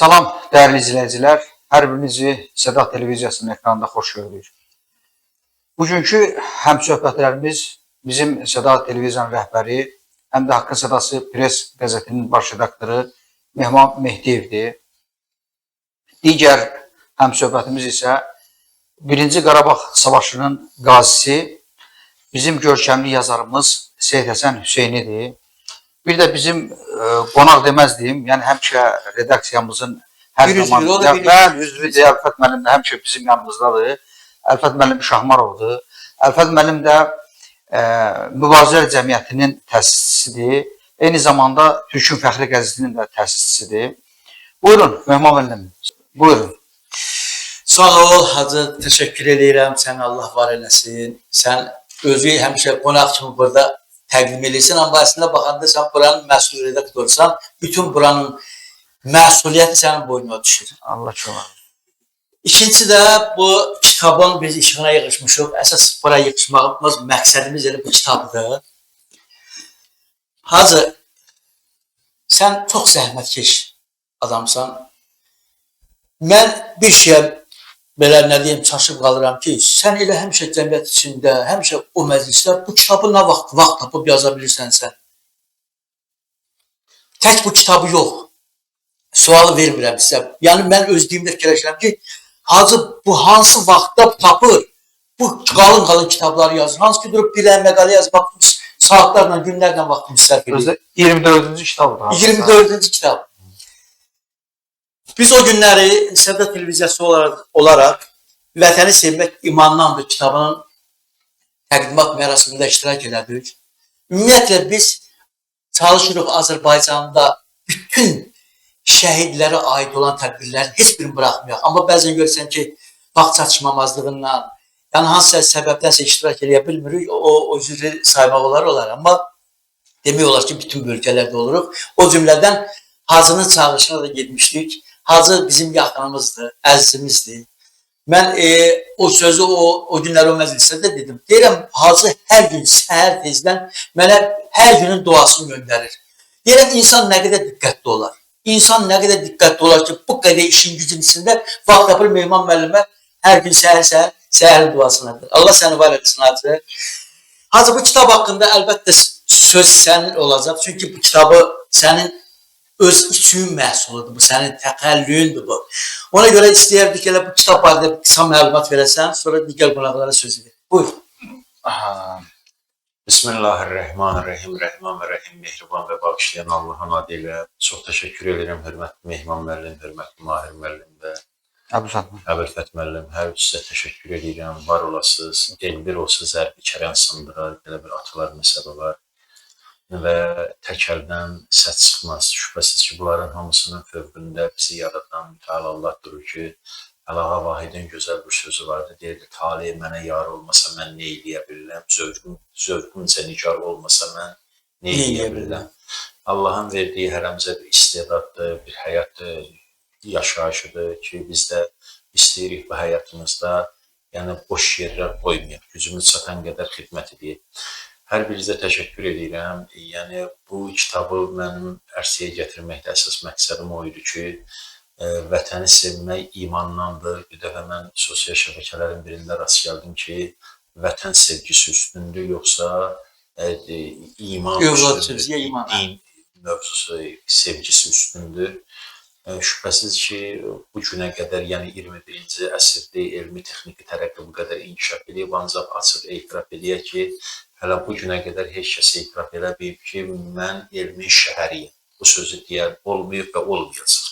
Salam değerli izleyiciler, hər birinizi Səda Televiziyasının ekranında xoş gördük. Bugünkü həmsöhbətlərimiz bizim Səda Televiziyanın rəhbəri, həm də Haqqın Sədası Press qəzetinin baş redaktoru Mehman Mehdiyevdir. Digər həmsöhbətimiz isə 1-ci Qarabağ Savaşının qazisi, bizim görkəmli yazarımız Seyid Həsən Hüseynidir. Bir də bizim qonaq deməzdiyim, yəni həmişə redaksiyamızın hər zaman üzvüdür, Əlfət müəllim də həmişə bizim yanımızdadır. Əlfət müəllim Şahmarovdur. Əlfət müəllim də Mübarizələr Cəmiyyətinin təsisçisidir. Eyni zamanda Türkün Fəxri qəzetinin də təsisçisidir. Buyurun Mehman müəllim, buyurun. Sağ ol Hacı, təşəkkür edirəm. Sən Allah var eləsin. Sən özü həmişə qonaq kimi burada təqdim edirsən, amma əslində baxanda sən buranın məsul redaktorsan, bütün buranın məsuliyyəti sənin boynuna düşür. Allah çox olsun. İkincisi də bu kitabın biz işığına yığışmışıq. Əsas bura yığışmağımız məqsədimiz elə bu kitabdır. Hacı, sən çox zəhmətkeş adamsan. Mən bir şeyə belə nə deyim, çaşıb qalıram ki, sən elə həmişə cəmiyyət içində, həmişə o məclisdə bu kitabı nə vaxt tapıb yaza bilirsən sən? Tək bu kitabı yox. Sualı vermirəm sizə. Yəni, mən öz deyimdə fikirləşirəm ki, Hacı bu hansı vaxtda tapır, bu qalın kitabları yazır. Hansı ki, durub bir məqalə yazmaq, saatlarla, günlərlə vaxtımı sərf edir. 24-cü kitabdır. 24-cü kitab. Biz o günləri Səda Televiziyası olaraq Vətəni Sevmək İmandandır kitabının təqdimat mərasimində iştirak elədik. Ümumiyyətlə biz çalışırıq Azərbaycanda bütün şəhidlərə aid olan tədbirlərin heç birini buraxmayaq. Amma bəzən görürsən ki, vaxt çatışmamazlığından, yəni hansısa səbəbdənsə iştirak eləyə bilmirik, o üzrü saymaq olar. Amma demək olar ki, bütün bölgələrdə oluruq. O cümlədən Hacının çağırışına da getmişdik. Hacı bizim yaxınımızdır, əzizimizdir. Mən o sözü o günlər o məclisdə də dedim. Deyirəm, Hacı hər gün səhər tezdən mənə hər günün duasını göndərir. Deyirəm, insan nə qədər diqqətli olar. İnsan nə qədər diqqətli olar ki, bu qədər işin gücün içində vaxt tapır Mehman müəllimə hər gün səhərin duasınadır. Allah səni var etsin Hacı. Hacı, bu kitab haqqında əlbəttə söz sənin olacaq. Çünki bu kitabı sənin öz üçün məhsuludur bu, sənin təxəllüyündür bu. Ona görə istəyərdik elə bu kitab barədə qısa məlumat verəsən, sonra digər qonaqlara söz verir. Buyur. Bismillahirrahmanirrahim, Rəhman və Rəhim, mehriban və bağışlayan Allahın adı ilə çox təşəkkür edirəm, hörmətli Mehman müəllim, hörmətli Mahir müəllim və Əbülfət müəllim, hər sizə təşəkkür edirəm, var olasınız, elbir olsa zərbi kərən sındırar, belə bir atalar məsələ var və tək əldən səs çıxmaz. Şübhəsiz ki, bunların hamısının fövqündə bizi yaradan mütəal Allah durur ki, Əlağa Vahidin gözəl bir sözü vardı, deyirdi, talih mənə yar olmasa mən nə eləyə bilirəm, zövqümcə nigar olmasa mən nə eləyə bilirəm. Allahın verdiyi hərəmizə bir istedaddır, bir həyat yaşayışıdır ki, biz də istəyirik bu həyatımızda, yəni boş yerlər qoymayaq, gücümüz çatan qədər xidmət edəyik. Hər birinizə təşəkkür edirəm. Yəni, bu kitabı mənim ərsəyə gətirməkdə əsas məqsədim o idi ki, vətəni sevmək imandandır. Bir dəfə mən sosial şəbəkələrin birində rast gəldim ki, vətən sevgisi üstündür, yoxsa iman üstündür, din mövzusu sevgisi üstündür. Şübhəsiz ki, bu günə qədər, yəni 21-ci əsrdə elmi texniki tərəqqi bu qədər inkişaf edib, ancaq açıq etiraf edək ki, hələ bu günə qədər heç kəs etiraf edəməyib ki, mən elmin şəhəriyəm. Bu sözü deyən olmayıb və olmayacaq.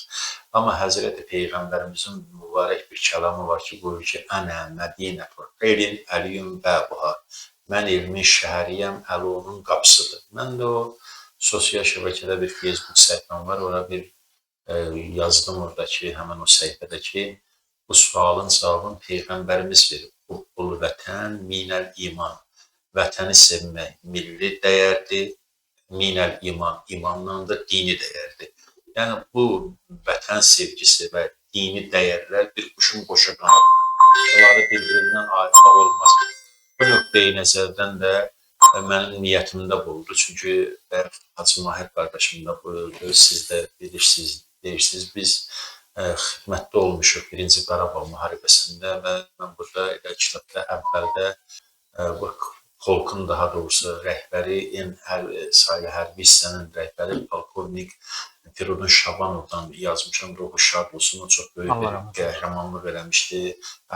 Amma Həzrəti Peyğəmbərimizin mübarək bir kəlamı var ki, buyurur ki, Ənə mədinətun elin əliyum bəbuha. Mən elmin şəhəriyəm, əli onun qapısıdır. Mən də o sosial şəbəkədə bir Facebook səhifəm var, ora bir yazdım oradakı, həmən o səhifədə ki, bu sualın cavabını Peyğəmbərimiz verib. Bu vətən minəl iman. Vətəni sevmək milli dəyərdir, minəl iman, imandan da dini dəyərdir. Yəni, bu vətən sevgisi və dini dəyərlər bir quşun qoşa qanadır. Onları bir-birindən ayrılmaq olmaz. Bu nöqteyi nəzərdən də mənim niyyətimdə bu oldu. Çünki Hacı Mahir qardaşım da buyurdu, siz də deyirsiniz, biz xidmətdə olmuşuq 1-ci Qarabağ müharibəsində və mən burada elə kitabda əvvəldə bu polkun daha doğrusu rəhbəri, saylı hərbi hissənin rəhbəri polkovnik Firodun Şabanovdan yazmışam. Ruhu şad olsun, o çox böyük bir qəhrəmanlıq eləmişdi.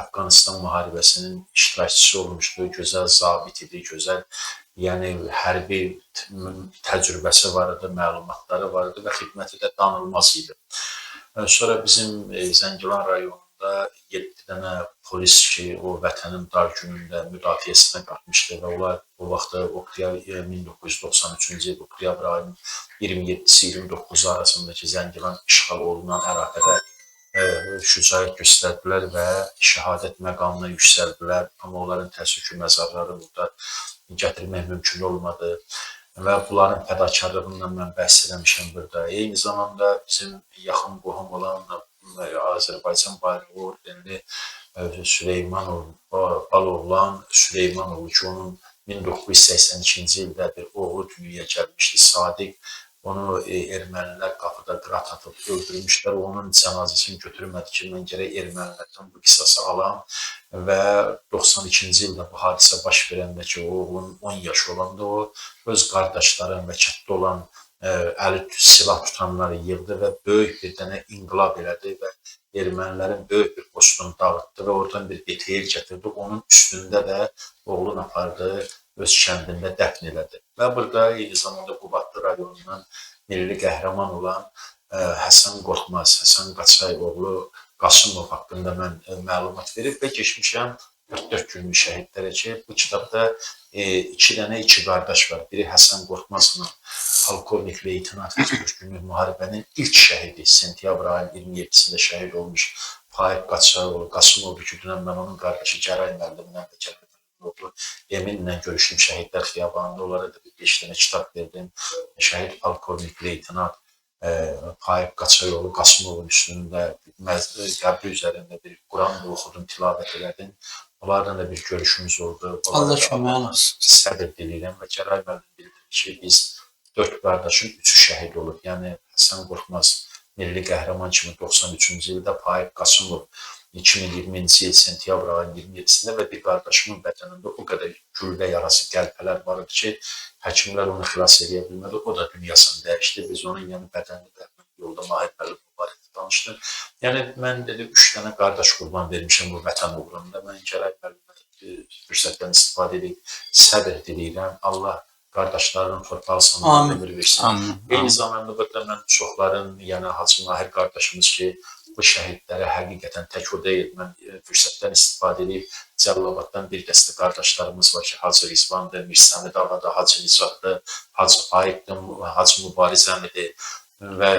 Əfqanistan müharibəsinin iştirakçısı olmuşdu, gözəl zabit idi, gözəl yəni hərbi təcrübəsi var idi, məlumatları var idi və xidməti də danılmaz idi. Sonra bizim Zəngilan rayonunda 7 dənə polis ki, o vətənin dar günündə müdafiəsinə qatmışdı və onlar o vaxtda 1993-cü il oktyabr ayının 27-si 29-u arasındakı Zəngilan işğal olunan ərazidə şücaət göstərdilər və şəhadət məqamına yüksəldilər. Amma onların təəssüf ki, məzarları burada gətirmək mümkün olmadı. Və bunların fədakarlığından mən bəhs eləmişəm burada. Eyni zamanda bizim yaxın qohum olan Azərbaycan bayrağı ordenli Balovlan Süleymanov ki, onun 1982-ci ildə bir oğlu dünyaya gəlmişdi, Sadiq. Onu ermənilər qapıda qırat atıb öldürmüşlər. Onun cənazəsini götürmədi ki, mən gərək ermənilərdən bu qisası alam və 92-ci ildə bu hadisə baş verəndə ki, oğlun 10 yaş olanda o öz qardaşları və kənddə olan əli silah tutanları yığdı və böyük bir dənə inqilab elədi və ermənilərin böyük bir postunu dağıtdı və oradan bir BTR gətirdi. Onun üstündə də oğlun apardı, öz kəndində dəfn elədi. Və burada eyni zamanda Qubadlı rayonundan milli qəhrəman olan Həsən Qorxmaz, Həsən Qaçay oğlu Qasımov haqqında mən məlumat verib və geçmişəm 44 günlük şəhidlərə ki, bu kitabda 2 dənə qardaş var. Biri Həsən Qorxmazla polkovnik leytenant 43 günlük müharibənin ilk şəhidi, sentyabr ayının 27-sində şəhid olmuş Faiq Qaçayoğlu Qasımovdur ki, dünən mən onun qardaşı Gəray müəllimdən də gəldim. Eminlə görüşdüm şəhidlər xiyabanında, onlara da 5 dənə kitab verdim. Şəhid polkovnik leytenant Faiq Qaçayoğlu Qasımovun üstündə qəbri üzərində bir Quran oxudum, tilavət elədim. Onlardan da bir görüşümüz oldu. Allah kömək olsun. Səbir diləyirəm və Gəray müəllim bildirdi ki, biz 4 qardaşın 3'ü şəhid olub. Yəni Həsən Qorxmaz milli qəhrəman kimi 93-cü ildə, Faiq Qasımov 2020-ci il sentyabr ayının 27-sində və bir qardaşımın bədənində o qədər güllə yarası, qəlpələr var idi ki, həkimlər onu xilas edə bilmədi. O da dünyasını dəyişdi. Biz onun yəni bədənində yolda Mahir müəllim mübarəkdə danışdıq. Yəni mən dedi 3 dənə qardaş qurban vermişəm bu vətən uğrunda. Mən Gəray müəllimə fürsətdən istifadə edib səbir diləyirəm. Allah qardaşlarının torpağı sanırım ömür versin. Eyni zamanda burada mən çoxların, yəni Hacı Mahir qardaşımız ki, bu şəhidlərə həqiqətən tək o deyil. Mən fürsətdən istifadə edib Cəlilabaddan bir dəstə qardaşlarımız var ki, Hacı Rizvandır, Mirsəmid Ağadır, Hacı Nicatdır, Hacı Faiqdir, Hacı Mübariz əmidir və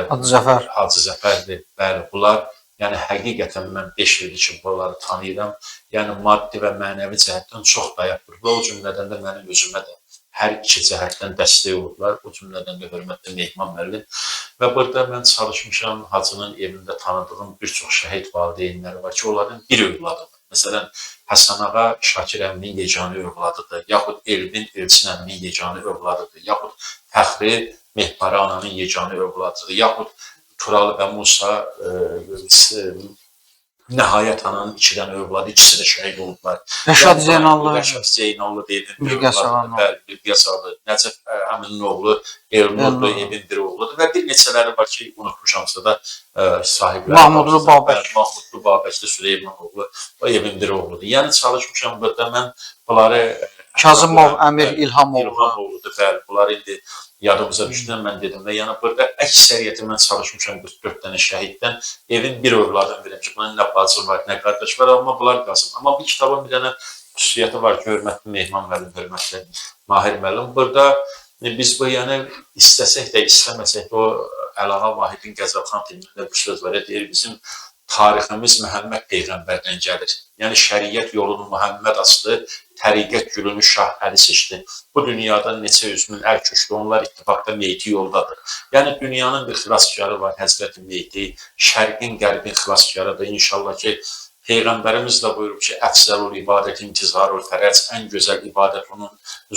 Hacı Zəfərdir. Bəli, bunlar, yəni həqiqətən mən 5 ildir ki, bunları tanıyıram. Yəni maddi və mənəvi cəhətdən çox dayaqdır və o cümlədən də mənim özümə də hər iki cəhətdən dəstək olublar. O cümlədən də hörmətli Mehman müəllim. Və burada mən çalışmışam, Hacının evində tanıdığım bir çox şəhid valideynləri var ki, onların bir övladıdır. Məsələn, Həsən Ağa Şakir əminin yeganə övladıdır, yaxud Elvin Elçin əminin yeganə övladıdır, yaxud Fəxri Mehbara ananın yeganə övladıdır, yaxud Tural və Musa Nəhayət ananın 2 dənə övladı, ikisi də şəhid olublar. Rəşad Zeynallı. Rəşad Zeynallı deyildi. Bilgəsəvanlı. Nəcəf əminin oğlu Elnurlu, evin bir oğludur və bir neçələri var ki, unutmuşamsa da sahibləri. Mahmudlu Babək. Mahmudlu Babəkli Süleyman oğlu, o evin bir oğludur. Yəni çalışmışam burada mən bunları Kazımov Əmir İlhamoğlu. İlhamoğludur, bəli. Bunları indi yadımıza düşdülər, mən dedim və yəni burada əksəriyyəti mən çalışmışam 44 dənə şəhiddən evin bir övladını verim ki, bunun nə bacı var, nə qardaş var, amma bunlar qalsın. Amma bu kitabın bir dənə xüsusiyyəti var ki, hörmətli Mehman müəllim, hörmətli Mahir müəllim. Burada biz bu yəni istəsək də, istəməsək də o Əlağa Vahidin Qəzəlxan filmində bu sözlərə deyir, bizim tariximiz Məhəmməd Peyğəmbərdən gəlir. Yəni şəriət yolunu Məhəmməd açdı, təriqət gülünü Şah Əli seçdi. Bu dünyadan neçə üzmün əl köçdü, onlar ittifaqda meyti yoldadır. Yəni dünyanın bir xilaskarı var, Həzrəti Mehdi, şərqin, qərbin xilaskarıdır. İnşallah ki, Peyğəmbərimiz də buyurub ki, əfzəlul ibadət intizarul fərəc, ən gözəl ibadət onun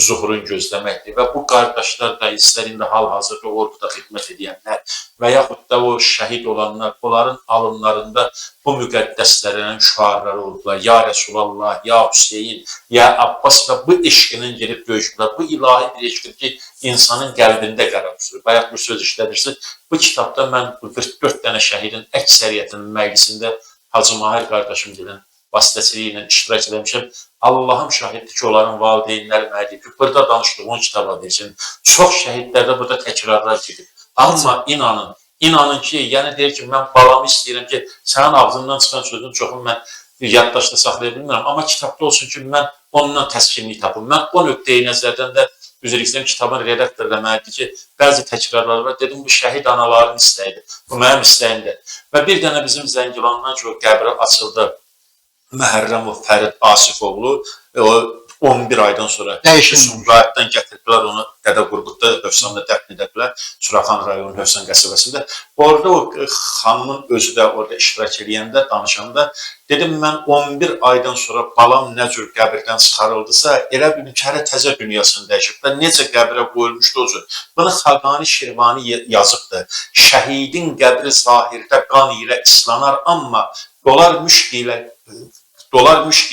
zuhurun gözləməkdir. Və bu qardaşlar da istər indi hal-hazırda orduda xidmət edənlər və yaxud da o şəhid olanlar, onların alınlarında bu müqəddəslərin şüarları oldular. Ya Resulallah, ya Hüseyin, ya Abbas və bu eşqinin gelib döyüşdülər. Bu ilahi bir eşqdir ki, insanın qəlbində qərar tutur. Bayaq bu söz işlədirsiniz. Bu kitabda mən bu 44 dənə şəhidin əksəriyyətinin məclisində Hacı Mahir qardaşımın vasitəsilə ilə iştirak eləmişəm. Allahım şahiddir ki, onların valideynləri mənə deyib ki, burada danışdığım kitaba versin. Çox şəhidlərdə burada təkrarlar gedib. Amma inanın ki, yəni deyir ki, mən balamı istəyirəm ki, sənin ağzından çıxan sözün çoxunu mən yaddaşda saxlaya bilmirəm. Amma kitabda olsun ki, mən ondan təskinlik tapım. Mən o nöqteyi nəzərdən də üzr istəyirəm, kitabın redaktoru da mənə deyir ki, bəzi təkrarlar var. Dedim, bu şəhid anaların istəyidir. Bu mənim istəyimdir. Və bir dənə bizim Zəngilandan ki, o qəbrə açıldı. Məhərrəmov Fərid Asifoğlu, o 11 aydan sonra Sumqayıtdan gətirdilər, onu Dədə Qurqudda Hövsanda dəfn edədilər, Suraxan rayonunun Hövsan qəsəbəsində. Orada o xanımın özü də orada iştirak edəndə, danışanda, dedim, mən 11 aydan sonra balam nə cür qəbirdən çıxarıldısa, elə bir kərə təzə dünyasını dəyişiblər, necə qəbrə qoyulmuşdu o cür. Bunu Xaqani Şirvani yazıbdır. Şəhidin qəbri zahirdə qan ilə islanar, amma dolar müşk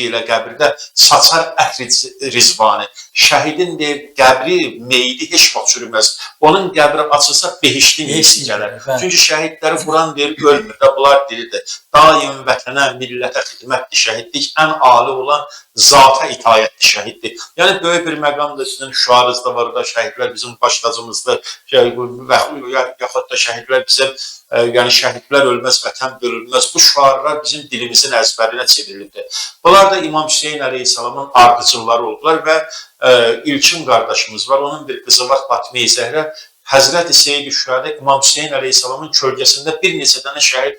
ilə qəbirdə saçar əhri rizvanı. Şəhidin deyir, qəbri, meyidi heç vaxt çürüməz. Onun qəbri açılsa behiştin iyisi gələr. Çünki şəhidləri vuran deyir, ölmür də, bunlar diridir. Daim vətənə, millətə xidmətdir şəhidlik. Ən ali olan zata itayətli şəhiddir. Yəni, böyük bir məqamdır, sizin şüarınızda var da, şəhidlər bizim başlacımızdır. Yaxud da şəhidlər bizim, yəni şəhidlər ölməz, vətən bölünməz. Bu şüarlar bizim dilimizin əzbərinə çevrilibdir. Bunlar da İmam Hüseyin əleyhissalamın ardıcılları oldular və İlkin qardaşımız var. Onun bir qızı var, Fatime-i Zəhrə. Həzrət-i Seyyid-i Şühədə İmam Hüseyin əleyhissalamın kölgəsində bir neçə dənə şəhid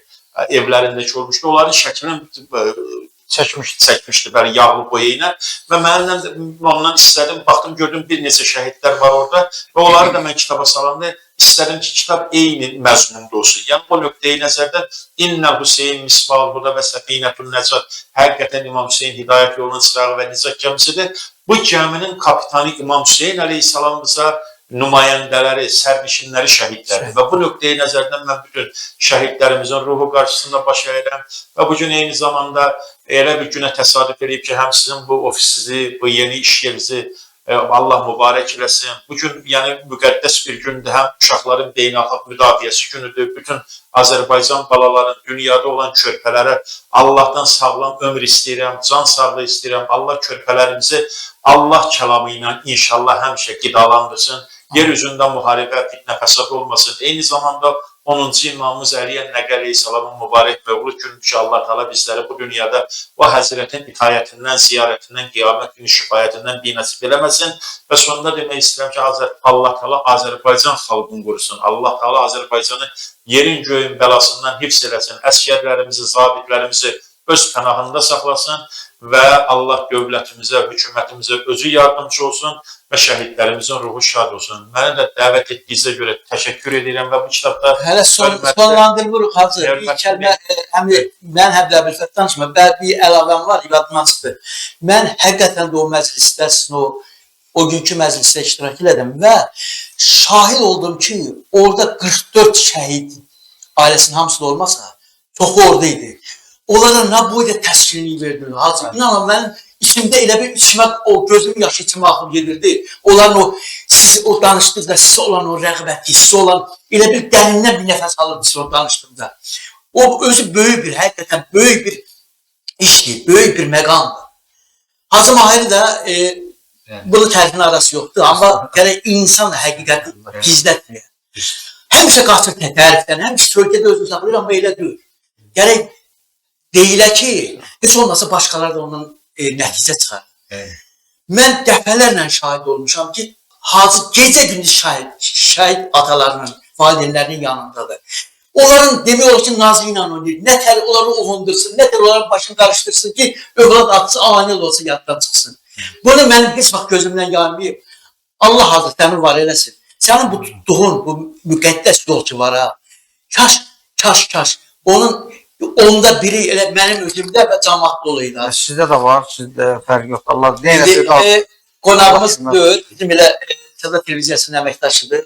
evlərindəki olmuşdu. Onların şəklini çəkmişdi bəli, yağlı boya ilə və mənim ondan istədim, baxdım, gördüm bir neçə şəhidlər var orada və onları da mən kitaba salanda istədim ki, kitab eyni məzmunda olsun. Yəni, o nöqteyi nəzərdən İnnə Hüseyin Misbal burada və Səfinətun Nəcat, həqiqətən İmam Hüseyin hidayət yolunun çırağı və nicat gəmisidir. Bu gəminin kapitanı İmam Hüseyin əleyhissalamımıza nümayəndələri, sərnişinləri şəhidləri və bu nöqteyi nəzərdən mən bütün şəhidlərimizin ruhu qarşısında baş əyirəm və bugün eyni zamanda elə bir günə təsadüf edib ki, həm sizin bu ofisinizi, bu yeni iş yerinizi Allah mübarək eləsin. Bugün yəni müqəddəs bir gündür, həm uşaqların beynəlxalq müdafiəsi günüdür. Bütün Azərbaycan balaların dünyada olan körpələrə Allahdan sağlam ömür istəyirəm, can sağlığı istəyirəm. Allah körpələrimizi Allah kəlamı ilə inşallah həmişə qidalandırsın. Yer üzündə müharibə, fitnə, fəsad olmasın. Eyni zamanda 10-cu imamımız Əliyyən Nəqi əleyhissalamın mübarək mövlud günüdür ki, Allah təala bizləri bu dünyada o həzrətin itayətindən, ziyarətindən, qiyamət günü şifayətindən binəsib eləməsin. Və sonunda demək istəyirəm ki, Allah təala Azərbaycan xalqını qorusun. Allah təala Azərbaycanı yerin göyün bəlasından hifz eləsin. Əskərlərimizi, zabitlərimizi öz pənahında saxlasın və Allah dövlətimizə, hökumətimizə özü yardımcı olsun və şəhidlərimizin ruhu şad olsun. Mənə də dəvət etdiyinizə görə təşəkkür edirəm və bu kitabda... Hələ sonlandırmırıq, Hacı. Bir kəlmə, mən həm də bir danışma, bir əlavəm var, yadımdan çıxdı. Mən həqiqətən də o məclisdə, o günkü məclisdə iştirak elədim və şahid oldum ki, orada 44 şəhid ailəsinin hamısı da olmasa, çoxu orada idi. Onlara nə boyda təskinlik verdilər, Hacı. İnanın, mənim içimdə elə bir içimə, o gözüm yaşı içimə axıb gedirdi. Onların o, siz o danışdıqda, sizə olan o rəğbət hissi olan, elə bir dərindən bir nəfəs alırdı siz o danışdıqda. O özü böyük bir, həqiqətən böyük bir işdir, böyük bir məqamdır. Hacı Mahiri də bunun tərifin arası yoxdur, amma gərək insan həqiqəti gizlətməyir. Həmişə qaçır tərifdən, həmişə kölgədə özünü saxlayır, amma elə deyil. Gərək deyilə ki, heç olmasa başqaları da ondan nəticə çıxar. Mən dəfələrlə şahid olmuşam ki, Hacı gecə-gündüz şahid atalarının, valideynlərinin yanındadır. Onların demək olur ki, nazı ilə oynayır, nətər onları oğundursun, nətər onların başını qarışdırsın ki, övlad atısı anil olsa yaddan çıxsın. Bunu mən heç vaxt gözümdən yaymayıb. Allah Hazretlərini var eləsin. Sənin bu tutduğun, bu müqəddəs yol ki var ha, kaş, onun onda biri elə mənim özümdə və cəmaatda olaydı. Sizdə də var, sizdə fərq yoxdur. Allah İndi neynəsə qalsın. qonağımız deyil, bizim elə Səda televiziyasının əməkdaşıdır.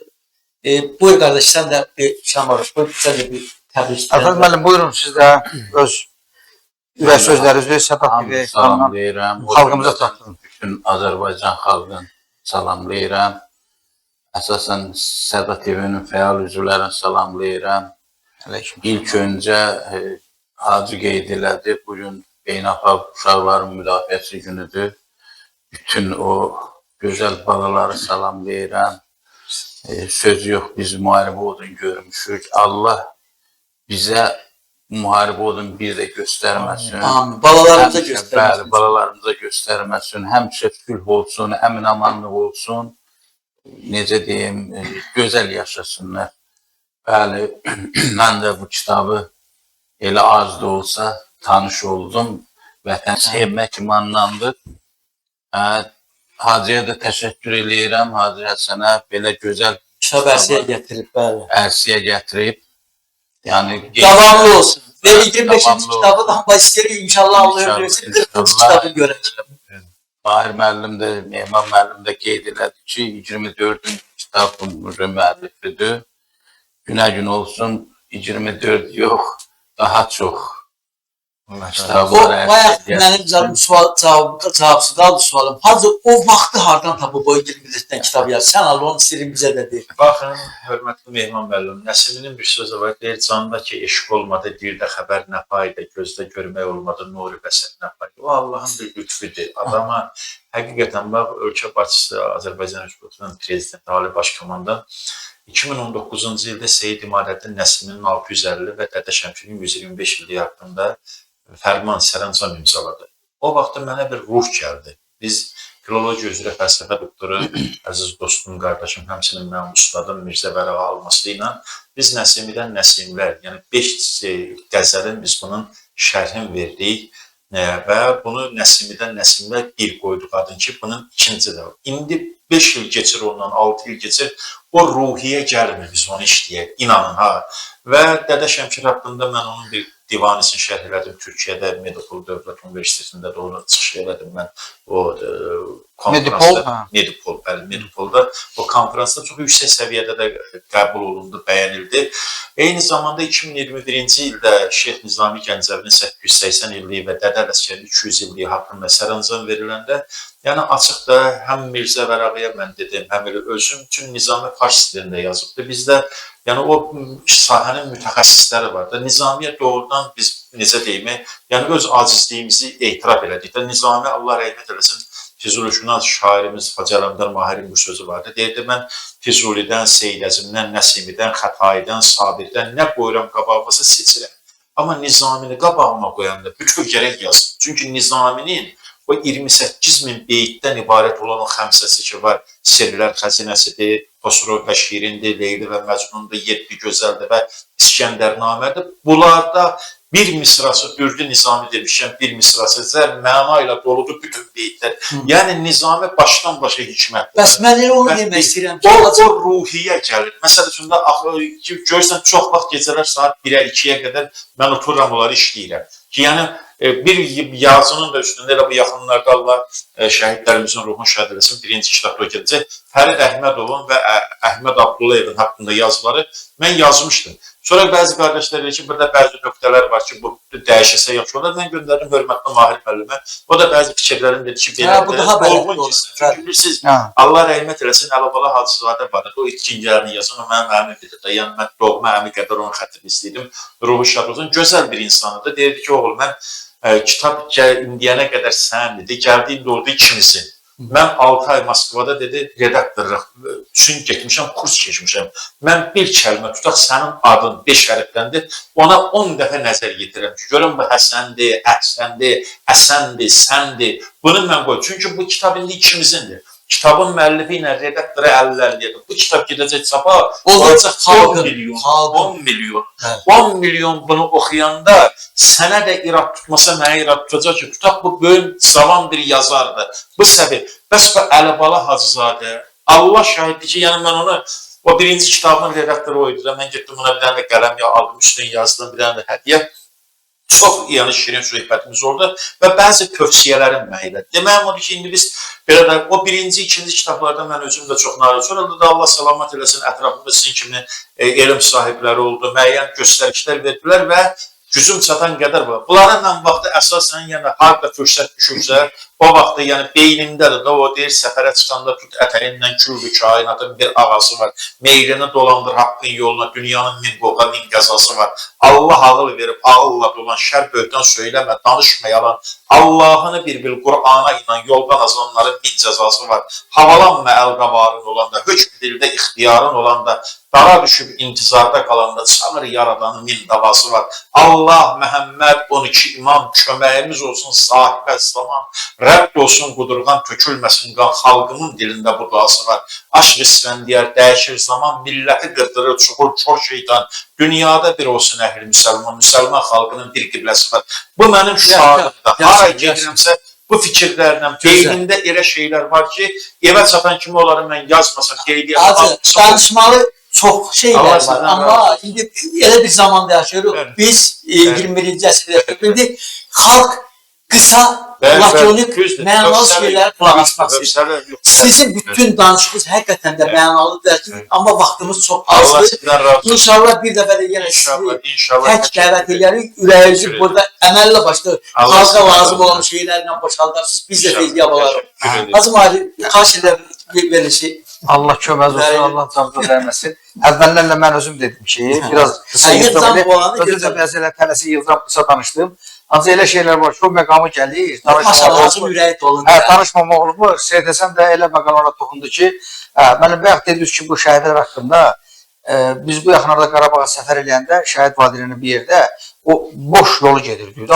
Buyur qardaş, sən də Şamarov, buyur, sən də bir təbrik edirəm. Əsas müəllim, buyurun siz də öz ürək sözlərinizi Səda TV ekranından Salamlayıram. xalqımıza çatdırın. Bütün Azərbaycan xalqını salamlayıram. Əsasən Səda TV-nin fəal üzvlərini salamlayıram. İlk öncə Hacı qeyd elədi, bugün Beynəlxalq Uşaqların Müdafiəsi günüdür. Bütün o gözəl balaları salamlayıram. Söz yox, biz müharibə odun görmüşük. Allah bizə müharibə odun bir də göstərməsin. Amin. Balalarımıza göstərməsin. Bəli, balalarımıza göstərməsin. Həmişə sülh olsun, əmin-amanlıq olsun. Necə deyim, gözəl yaşasınlar. Bəli, mən də bu kitabı elə az da olsa tanış oldum. Vətən sevmək imandandır. Hacıya da təşəkkür eləyirəm. Hacı Həsənə belə gözəl Kitab ərsiyə gətirib, bəli. ərsiyə gətirib. Yəni Davamlı olsun. Ve 25. kitabı da amma istəyir inşallah Allah öldürürsə 40. kitabı görəcək. Mahir müəllim də, Mehman müəllim də qeyd elədi ki, 24-cü kitabın müəllifidir. Günə-gün olsun 24 yox, daha çox. O bayaq mənim cavabsız qaldı sualım. Hacı o vaxtı hardan tapıb o 24-dən kitab yazır? Sən Allah onun sirrini bizə də deyir. Baxın, hörmətli Mehman müəllim, Nəsiminin bir sözü var, deyir, canında ki, eşq olmadı, dildə xəbər nə fayda, gözdə görmək olmadı, nuri bəsər nə fayda. O Allahın bir lütfüdür. Adama həqiqətən, bax, ölkə başçısı Azərbaycan Respublikasının prezidenti, Ali Başkomandan 2019-cu ildə Seyid İmarəddin Nəsiminin 650 və Dədə Şəmkinin 125 illiyi haqqında fərman, sərəncam imzaladı. O vaxtda mənə bir ruh gəldi. Biz filologiya üzrə fəlsəfə doktoru, əziz dostum, qardaşım, həmçinin mənim ustadım Mirzə Vərəq alması ilə biz Nəsimidən Nəsimlər, yəni 5 qəzəlin biz bunun şərhin verdik və bunu Nəsimidən Nəsimlər bir qoyduq adın ki, bunun ikinci də var. İndi 5 il keçir ondan, 6 il keçir, o ruhiyə gəlmir biz onu işləyək, inanın ha. Və Dədə Şəmkir haqqında mən onun bir divanisini şərh elədim. Türkiyədə Medipol Dövlət Universitetində də onu çıxış elədim mən. O konferansda, Medipolda o konferansda çox yüksək səviyyədə də qəbul olundu, bəyənildi. Eyni zamanda 2021-ci ildə Şeyx Nizami Gəncəvinin 880 illiyi və Dədə Ələsgərin 200 illiyi haqqında sərəncam veriləndə, yəni açıq da həm Mirzə Vərəqiyə mən dedim, həm elə özüm üçün Nizami fars dilində yazıbdı. Bizdə yəni o sahənin mütəxəssisləri var da. Nizamiyə doğrudan biz necə deyimi, yəni öz acizliyimizi etiraf elədik də. Nizami Allah rəhmət eləsin, Füzulişünas şairimiz Hacı Ələmdar Mahirin bu sözü vardı. Deyirdi, mən Füzulidən, Seyləzimdən, Nəsimidən, Xətaidən, Sabirdən nə qoyuram qabağımıza seçirəm. Amma Nizamini qabağıma qoyanda bütöv gərək yazdım. Çünki Nizaminin o 28 min beytdən ibarət olan o xəmsəsi ki var, Sirlər Xəzinəsidir, Xosrov və Şirindir, Leyli və Məcnundur, 7 gözəldir və İskəndərnamədir. Bunlarda bir misrası, Dürdü Nizami demişəm, bir misrası məna ilə doludur bütün beytlər. Yəni Nizami başdan başa hikmətdir. Bəs mən elə onu demək istəyirəm ki, o ruhiyyə gəlir. Məsəl üçün də görürsən çox vaxt gecələr saat 1-ə, 2-yə qədər mən otururam, onları işləyirəm. Ki, yəni bir yazının da üstündə elə bu yaxınlarda Allah şəhidlərimizin ruhunu şəhid eləsin, birinci kitabda o gələcək. Fərid Əhmədovun və Əhməd Abdullayevin haqqında yazıları mən yazmışdım. Sonra bəzi qardaşlar deyir ki, burada bəzi nöqtələr var ki, bu dəyişəsə yaxşı olar. Mən göndərdim hörmətli Mahir müəllimə. O da bəzi fikirlərini dedi ki, belə olğun gitsin. Çünki bilirsiniz, Allah rəhmət eləsin, Əlavəla Hacızadə var. O ikincilərini yazın, o mənim əmim bilir də. Yəni, mən doğma əmi qədər onun xətrini istəyirdim. Ruhu şad olsun. Gözəl bir insanıdır. Deyirdi ki, oğul, mən kitab indiyənə qədər sənindir. Gəldiyin də orada ikimizin. Mən 6 ay Moskvada dedi, redaktorluq üçün getmişəm, kurs keçmişəm. Mən bir kəlmə tutaq, sənin adın 5 hərfdəndir, ona 10 dəfə nəzər yetirəm ki, görün bu Həsəndir, Əhsəndir, Əsəndir, Səndir. Bunu mən qoyum. Çünki bu kitab indi ikimizindir. Kitabın müəllifi ilə redaktoru 50-50-dir. Bu kitab gedəcək çapa, olacaq 10 milyon. 10 milyon bunu oxuyanda sənə də irad tutmasa, mənə irad tutacaq ki, tutaq bu böyük cavan bir yazardır. Bu səbəb. Bəs bu Əlibala Hacızadə, Allah şahiddir ki, yəni mən onu, o birinci kitabın redaktoru oydu. Mən getdim buna bir dənə qələm aldım, üstündən yazdım, bir dənə də hədiyə. Çox yəni şirin söhbətimiz oldu və bəzi tövsiyələrim mənə. Deməyim odur ki, indi biz belə də o birinci, ikinci kitablarda mən özüm də çox narazı oldum. Da Allah salamat eləsin, ətrafımda sizin kimi elm sahibləri oldu, müəyyən göstərişlər verdilər və gücüm çatan qədər var. Bunların mən vaxtı əsasən yəni harda fürsət düşürsə, o vaxtda yəni beynimdədir də o deyir səfərə çıxanda tut ətəyindən küllü kainatın bir ağası var. Meylini dolandır haqqın yoluna, dünyanın min qoqa min qəzası var. Allah ağıl verib ağılla dolan şər böhtan söyləmə, danışma yalan. Allah'ını bir bil Qur'ana inan, yoldan azanların min cəzası var. Havalanma əlqavarın olanda, hökm dildə ixtiyarın olanda, dara düşüb intizarda qalanda çağır yaradanın min davası var. Allah, Məhəmməd, 12 imam, köməyimiz olsun sahibə zaman, Rəbb olsun qudurğan, tökülməsin qan, xalqımın dilində bu duası var. Aşq İsfəndiyar dəyişir zaman, milləti qırdırır, çuxur, çor şeytan, dünyada bir olsun əhli müsəlman, müsəlman xalqının bir qibləsi var. Bu mənim şüarımda, hara gedirəmsə, bu fikirlərlə, beynimdə elə şeylər var ki, evə çatan kimi onları mən yazmasam, qeydiyyat danışmalı çox şeylər var, amma indi elə bir zamanda yaşayırıq. Biz 21-ci əsrdə bildik, xalq qısa, platonik, mənalı şeylərə qulaq asmaq istəyir. Sizin bütün danışığınız həqiqətən də mənalıdır, amma vaxtımız çox azdır. İnşallah bir dəfə də yenə sizi tək dəvət edərik, ürəyinizi burada əməllə başda xalqa lazım olan şeylərlə boşaldarsınız, biz də tezliyə balarıq. Hacı Mali, xahiş edirəm verilişi. Allah köməz olsun, Allah canınıza dəyməsin. Əvvəllərlə mən özüm dedim ki, biraz qısa yığdım, bəzələ tələsi yığdım, qısa danışdım. Ancaq elə şeylər var ki, o məqamı gəlir, danışmamaq olmur. Seyidəsən də elə məqamlara toxundu ki, mənim bayaq dediniz ki, bu şəhidlər haqqında, biz bu yaxınlarda Qarabağa səfər eləyəndə, şəhid vadilinin bir yerdə, o boş yolu gedirdi.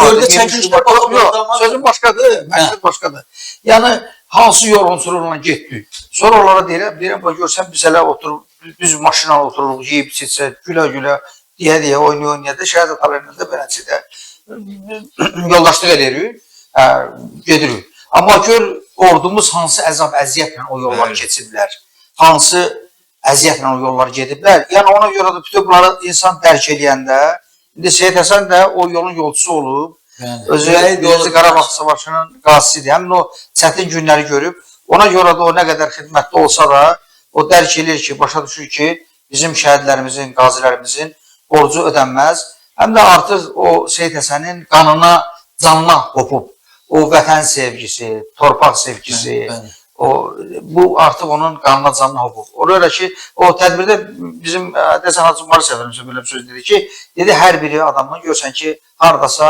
Sözün başqadır, məqsəd başqadır. Yəni, hansı yol unsurlarla getdik. Sonra onlara deyirəm, görsən biz hələ oturub, biz maşına otururuq, yiyib, içsə, gülə-gülə, deyə-deyə, oynaya-oynaya da şəhid atalarında da beləncidə yoldaşlıq edirik, gedirik. Amma gör, ordumuz hansı əzab, əziyyətlə o yolları keçiblər, hansı əziyyətlə o yolları gediblər. Yəni, ona görə də bütün bunları insan dərk edəndə, indi Seyid Həsən də o yolun yolcusu olub, özü Qarabağ Savaşının qazisidir. Həmin o çətin günləri görüb, ona görə də o nə qədər xidmətli olsa da, o dərk edir ki, başa düşür ki, bizim şəhidlərimizin, qazilərimizin borcu ödənməz. Həm də artıq o Seyid Həsənin qanına, canına qopub, o vətən sevgisi, torpaq sevgisi, bu artıq onun qanına, canına qopub. Ona görə ki, o tədbirdə bizim Dəsən Hacı Mali Səfərimizə belə bir söz dedi ki, dedi, hər biri adamdan görsən ki, haradasa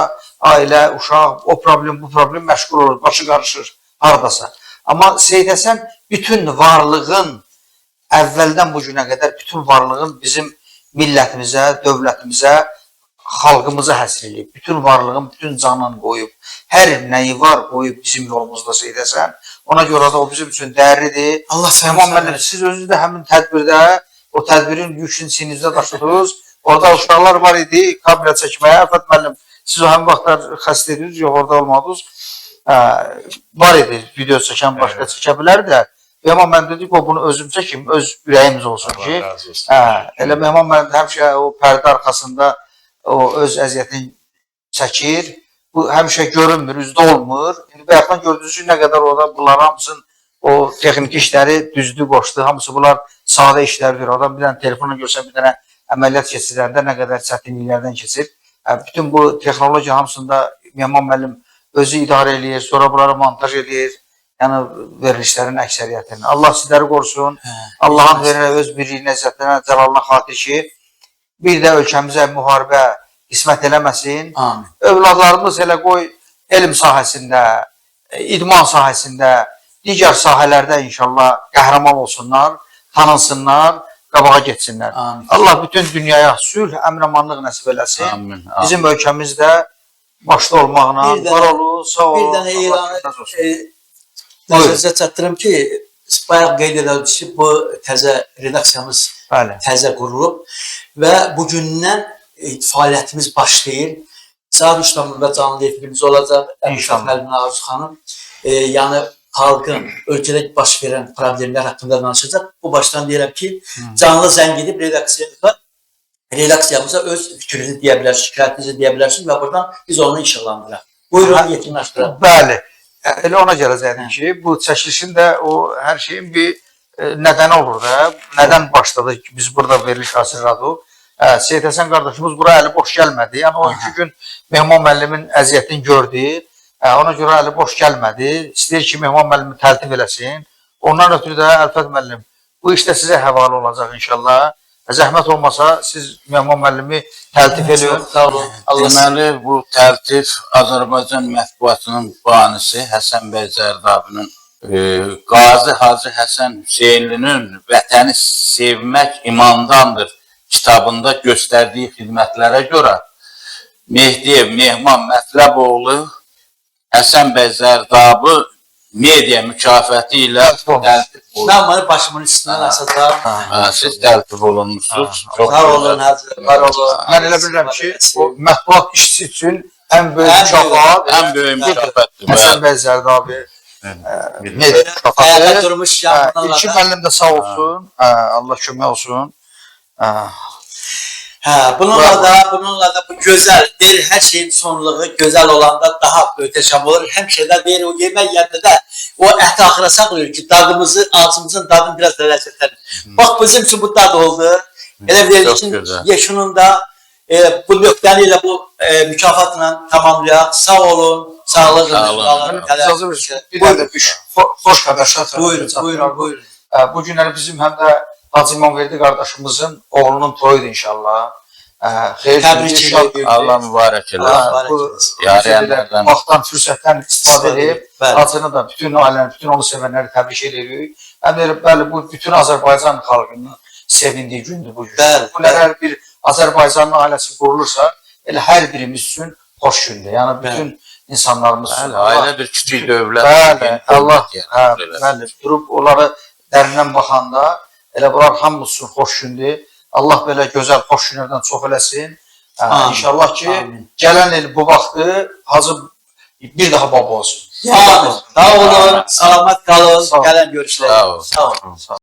ailə, uşaq, o problem, bu problem məşğul olur, başı qarışır, haradasa. Amma Seyid Həsən bütün varlığın, əvvəldən bu günə qədər bütün varlığın bizim millətimizə, dövlətimizə, xalqımıza həsr edib, bütün varlığın, bütün canını qoyub, hər nəyi var qoyub bizim yolumuzda Seyid Həsən. Ona görə də o bizim üçün dəyərlidir. Allah səhəmət. Siz özünüz də həmin tədbirdə, o tədbirin yükünü sinizdə daşıdınız. Orada uşaqlar var idi, kamera çəkməyə. Əfət müəllim, siz o həmin vaxtlar xəstə edirdiniz, yox orada olmadınız. Var idi, video çəkən başqa çəkə bilər də. Amma mən dedik, o bunu özüm çəkim, öz ürəyimiz olsun ki. Elə Mehman müəllim həmişə o pərdə arxasında o öz əziyyətini çəkir. Bu həmişə görünmür, üzdə olmur. İndi bayaqdan gördüyünüz nə qədər orada bunlar hamısının o texniki işləri düzdü, qoşdu. Hamısı bunlar sadə işlərdir. Oradan bir dənə telefonla görsən, bir dənə əməliyyat keçirəndə nə qədər çətinliklərdən keçir. Bütün bu texnologiya hamısında Mehman müəllim özü idarə edir, sonra bunları montaj edir. Yəni verilişlərin əksəriyyətini. Allah sizləri qorusun. Allahın verirə öz birliyinə, izzətinə, cəlalına xatir ki, bir də ölkəmizə müharibə qismət eləməsin. Övladlarımız elə qoy elm sahəsində, idman sahəsində, digər sahələrdə inşallah qəhrəman olsunlar, tanınsınlar, qabağa getsinlər. Allah bütün dünyaya sülh, əmin-amanlıq nəsib eləsin. Bizim ölkəmizdə başda olmaqla var olun, sağ olun. Bir dənə ilanı nəzərinizə çatdırım ki, bayaq qeyd edildi ki, bu təzə redaksiyamız təzə qurulub və bugündən fəaliyyətimiz başlayır. Saat 3-də canlı efirimiz olacaq. Əmrşahməlimin Arzu xanım. Yəni, xalqın, ölkədə baş verən problemlər haqqında danışacaq. Bu başdan deyirəm ki, canlı zəng edib redaksiyada redaksiyamıza öz fikrinizi deyə bilərsiniz, şikayətinizi deyə bilərsiniz və buradan biz onu inşallandıraq. Buyurun, yekunlaşdıraq. Bəli. Elə ona gələcəkdim ki, bu çəkilişin də o hər şeyin bir nədəni olur da. Nədən başladı ki, biz burada veriliş hazırladıq. Seyid Həsən qardaşımız bura əli boş gəlmədi. Yəni o 2 gün Mehman müəllimin əziyyətini gördü. Ona görə əli boş gəlmədi. İstəyir ki, Mehman müəllimi təltif eləsin. Ondan ötürü də Əlfət müəllim, bu işdə sizə həvalə olacaq inşallah. Zəhmət olmasa siz Mehman müəllimi təltif eləyin. Sağ olun. Deməli, bu təltif Azərbaycan mətbuatının banisi Həsən bəy Zərdabinin Qazi Hacı Həsən Hüseynlinin Vətəni sevmək imandandır kitabında göstərdiyi xidmətlərə görə Mehdiyev Mehman Mətləboğlu Həsən bəy Zərdabı media mükafatı ilə təltif olunur. Mən bunu başımın üstündən asacağım. Siz təltif olunmuşsunuz. Sağ olun, Hacı. Var olun. Mən elə bilirəm ki, o mətbuat işçisi üçün ən böyük mükafat, ən böyük mükafatdır. Həsən bəy Zərdabi media Həyata mükafatı. durmuş yanından İki müəllim də sağ olsun. Allah kömək olsun. Bununla da bu gözəl, deyir, hər şeyin sonluğu gözəl olanda daha ötəşəm olur. Həmişə də deyir, o yemək yerdə də o əhti axıra saxlayır ki, dadımızı, ağzımızın dadını biraz da ləzzətlənir. Bax, bizim üçün bu dad oldu. Elə verilişin yeşununda bu nöqtəni ilə bu mükafatla tamamlayaq. Sağ olun, sağlığınız. Bir də xoş xəbər. Buyurun. Bu günləri bizim həm də Hacı İmamverdi qardaşımızın oğlunun toyudur inşallah. Təbrik edirik. Allah mübarək eləsin. Bu Yarıyanlardan. vaxtdan, fürsətdən istifadə edib, Hacını da bütün ailəni, bütün onu sevənləri təbrik edirik. Həm də bəli, bu bütün Azərbaycan xalqının sevindiyi gündür bu gün. Bu hər bir Azərbaycanın ailəsi qurulursa, elə hər birimiz üçün xoş gündür. Yəni bütün insanlarımız üçün. Ailə bir kiçik dövlət. Bəli, Allah, bəli, durub onları dərindən baxanda, elə bunlar hamımız üçün xoş gündür. Allah belə gözəl, xoş günlərdən çox eləsin. İnşallah ki, gələn il bu vaxtı Hacı bir daha baba olsun. Sağ olun, salamat qalın, gələn görüşlər. Sağ olun. Sağ olun.